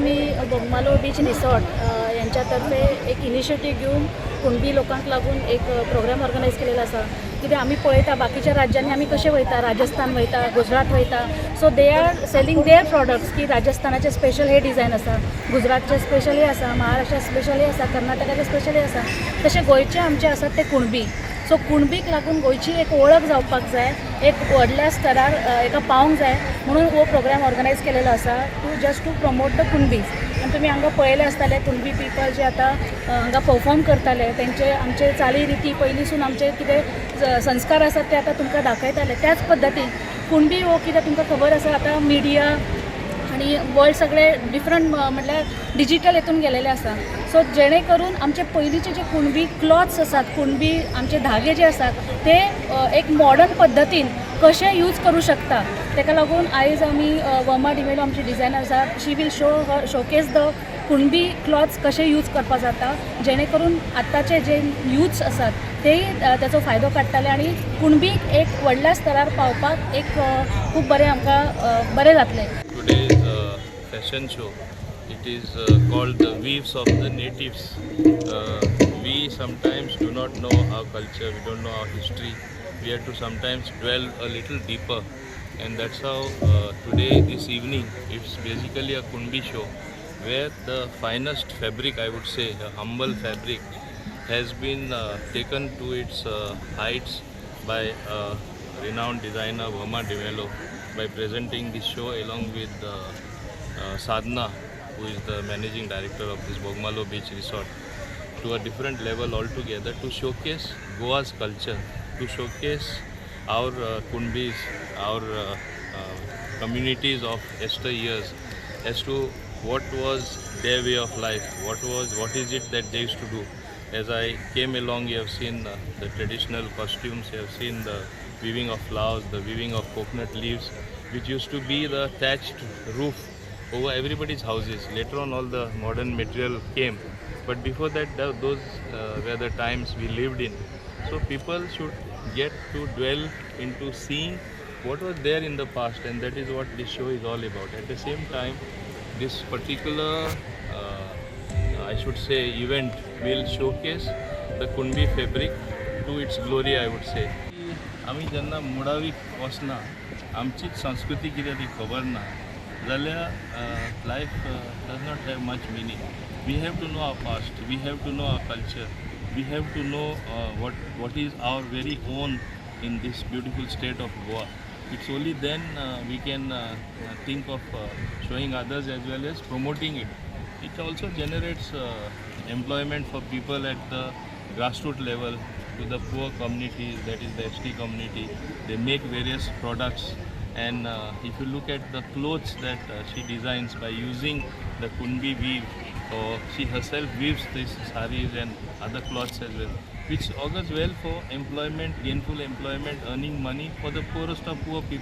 आम्ही बोगमालो बीच रिसॉर्ट यांच्यातर्फे एक इनिशिएटीव घेऊन कुणबी लोकांक लागून एक प्रोग्राम ऑर्गनायज केलेला असा. कित्याक आमी पळयता बाकीच्या राज्यांनी आमी कशें वयता, राजस्थान वयता, गुजरात वयता, so they are selling their products की राजस्थानाचे स्पेशल हे डिझायन आसा, गुजरातचे स्पेशल हे आसा, महाराष्ट्रा स्पेशल हे आसा, कर्नाटकाचे स्पेशल हे आसा, तशें गोंयचे आमचे आसात ते कुणबी. सो कुणबीक लागून गोंयची एक वळख जावपाक जाय, एक व्हडल्या स्तरार एका पावंक जाय म्हणून हो प्रोग्राम ऑर्गनायज केलेलो आसा टू प्रमोट द कुणबीज. आनी तुमी हांगा पळयले आसतले कुणबी पीपल जे आतां हांगा परफॉर्म करताले तेंचे आमचे चाली रिती पयलींसून आमचे कितें संस्कार आसात ते आतां तुमकां दाखयताले. त्याच पद्दतीन कुणबी हो कितें तुमकां खबर आसा आतां मिडिया आणि वर्ल्ड सगळे डिफरंट म्हटल्यार डिजिटल हेतून गेलेले आसा. सो जेणे करून आमचे पयलींचे जे कुणबी क्लॉथ्स आसात, कुणबी आमचे धागे जे आसात ते एक मॉडर्न पद्दतीन कशें यूज करूं शकता. ताका लागून आयज आमी वर्मा डिमेलो आमची डिझायनर आसा, she will showcase the Kunbi clothes कशें यूज करपा जाता जेणे करून आत्ताचे जे यूथ्स आसात तेय त्याचो फायदो काडटाले आनी कुणबीक एक व्हडल्या स्तरार पावपाक एक खूब बरें आमकां बरें जातलें. Today's fashion show, it is called the Weaves of the Natives. We sometimes do not know our culture, we don't know our history. We have to sometimes dwell a little deeper, and that's how today, this evening, it's basically a Kunbi show where the finest fabric, I would say, a humble fabric, has been taken to its heights by renowned designer Verma Dimelo, by presenting this show along with Sadhna, who is the managing director of this Bogmalo Beach Resort, to a different level altogether, to showcase Goa's culture, to showcase our Kunbis, our communities of yesteryears, as to what was their way of life, what is it that they used to do. As I came along, you have seen the traditional costumes, you have seen the weaving of flowers, the weaving of coconut leaves, which used to be the thatched roof over everybody's houses. Later on, all the modern material came, but before that, those were the times we lived in. So people should get to dwell into seeing what was there in the past, and that is what this show is all about. At the same time, this particular I should say event will showcase the Kunbi fabric to its glory, I would say. आमी जेन्ना मुडावी वचना, आमचीच संस्कृती कितें ती खबर ना जाल्यार life does not have much meaning. We have to know our past, we have to know our culture, we have to know what is our very own in this beautiful state of Goa. It's only then we can think of showing others as well as promoting it. It also generates employment for people at the grassroots level, to the poor communities, that is the ST community. They make various products, and if you look at the clothes that she designs by using the Kunbi weave, or she herself weaves these saris and other cloths as well, which augurs well for employment, gainful employment, earning money for the poorest of poor people.